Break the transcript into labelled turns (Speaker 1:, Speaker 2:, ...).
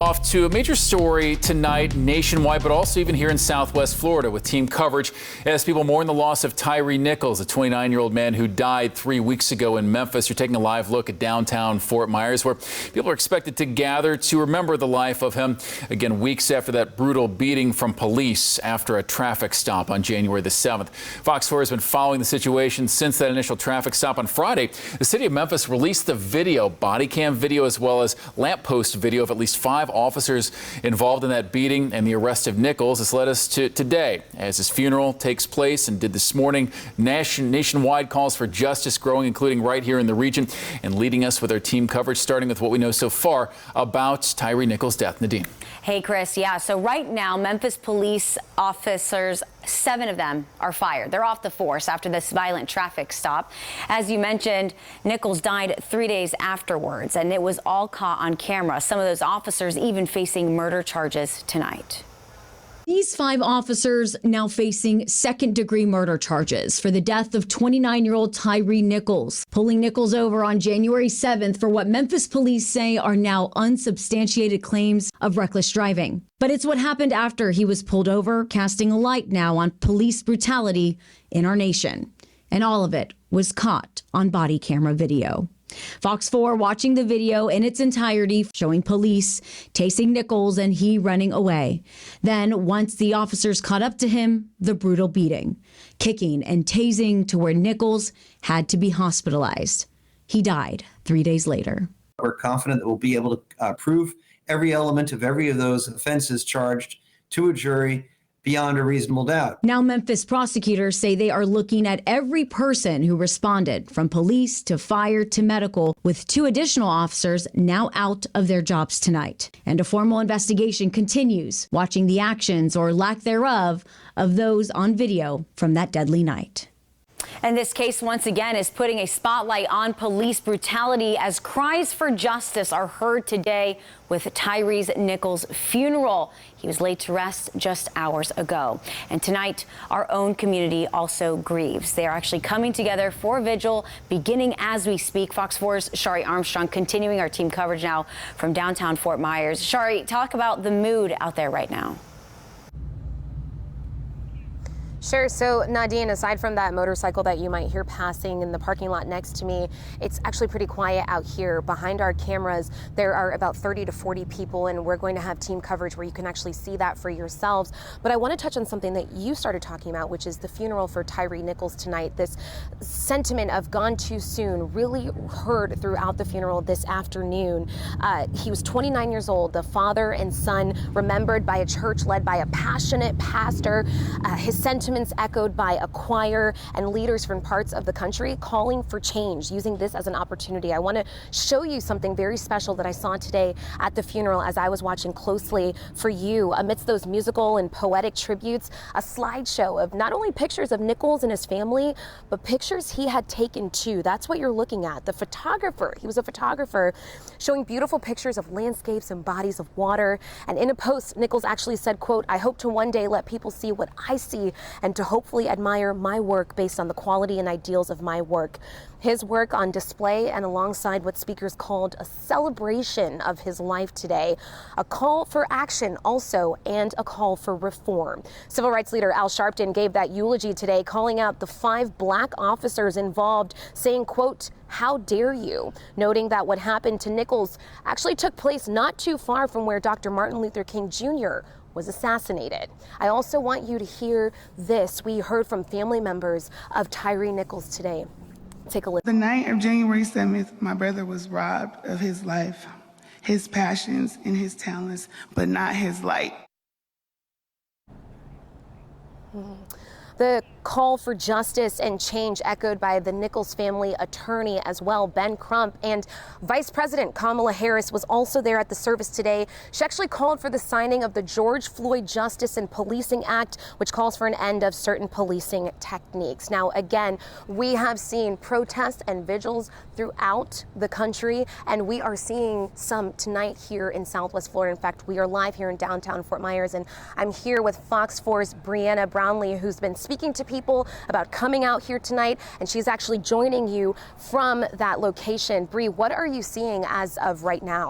Speaker 1: off to a major story tonight nationwide, but also even here in Southwest Florida with team coverage as people mourn the loss of Tyre Nichols, a 29-year-old man who died 3 weeks ago in Memphis. You're taking a live look at downtown Fort Myers, where people are expected to gather to remember the life of him. Again, weeks after that brutal beating from police after a traffic stop on January the 7th. Fox 4 has been following the situation since that initial traffic stop on Friday. The city of Memphis released the video, body cam video, as well as lamppost video of at least 5 officers involved in that beating and the arrest of Nichols. This led us to today as his funeral takes place and did this morning. Nationwide calls for justice growing, including right here in the region, and leading us with our team coverage, starting with what we know so far about Tyre Nichols' death. Nadine.
Speaker 2: Hey, Chris. Yeah, so right now, Memphis police officers, 7 of them are fired. They're off the force after this violent traffic stop. As you mentioned, Nichols died 3 days afterwards, and it was all caught on camera. Some of those officers even facing murder charges tonight.
Speaker 3: These 5 officers now facing second-degree murder charges for the death of 29-year-old Tyre Nichols, pulling Nichols over on January 7th for what Memphis police say are now unsubstantiated claims of reckless driving. But it's what happened after he was pulled over, casting a light now on police brutality in our nation. And all of it was caught on body camera video. Fox 4 watching the video in its entirety, showing police tasing Nichols and he running away. Then, once the officers caught up to him, the brutal beating, kicking and tasing to where Nichols had to be hospitalized. He died 3 days later.
Speaker 4: We're confident that we'll be able to prove every element of every of those offenses charged to a jury beyond a reasonable doubt.
Speaker 3: Now, Memphis prosecutors say they are looking at every person who responded, from police to fire to medical, with 2 additional officers now out of their jobs tonight. And a formal investigation continues, watching the actions or lack thereof of those on video from that deadly night.
Speaker 2: And this case, once again, is putting a spotlight on police brutality as cries for justice are heard today with Tyre Nichols' funeral. He was laid to rest just hours ago. And tonight, our own community also grieves. They are actually coming together for a vigil beginning as we speak. Fox 4's Sherri Armstrong continuing our team coverage now from downtown Fort Myers. Sherri, talk about the mood out there right now.
Speaker 5: Sure. So, Nadine, aside from that motorcycle that you might hear passing in the parking lot next to me, it's actually pretty quiet out here. Behind our cameras, there are about 30 to 40 people, and we're going to have team coverage where you can actually see that for yourselves. But I want to touch on something that you started talking about, which is the funeral for Tyre Nichols tonight. This sentiment of gone too soon really heard throughout the funeral this afternoon. He was 29 years old, the father and son remembered by a church led by a passionate pastor. His sentiments echoed by a choir and leaders from parts of the country calling for change, using this as an opportunity. I want to show you something very special that I saw today at the funeral as I was watching closely for you. Amidst those musical and poetic tributes, a slideshow of not only pictures of Nichols and his family, but pictures he had taken too. That's what you're looking at. The photographer, he was a photographer, showing beautiful pictures of landscapes and bodies of water. And in a post, Nichols actually said, quote, "I hope to one day let people see what I see and to hopefully admire my work based on the quality and ideals of my work." His work on display and alongside what speakers called a celebration of his life today, a call for action also, and a call for reform. Civil rights leader Al Sharpton gave that eulogy today, calling out the 5 Black officers involved, saying, quote, "How dare you?" Noting that what happened to Nichols actually took place not too far from where Dr. Martin Luther King Jr. was assassinated. I also want you to hear this. We heard from family members of Tyre Nichols today. Take a listen.
Speaker 6: The night of January 7th, my brother was robbed of his life, his passions, and his talents, but not his light.
Speaker 5: The call for justice and change echoed by the Nichols family attorney as well, Ben Crump, and Vice President Kamala Harris was also there at the service today. She actually called for the signing of the George Floyd Justice and Policing Act, which calls for an end of certain policing techniques. Now, again, we have seen protests and vigils throughout the country, and we are seeing some tonight here in Southwest Florida. In fact, we are live here in downtown Fort Myers, and I'm here with Fox 4's Brianna Brownlee, who's been speaking to people about coming out here tonight, and she's actually joining you from that location. Bree, what are you seeing as of right now?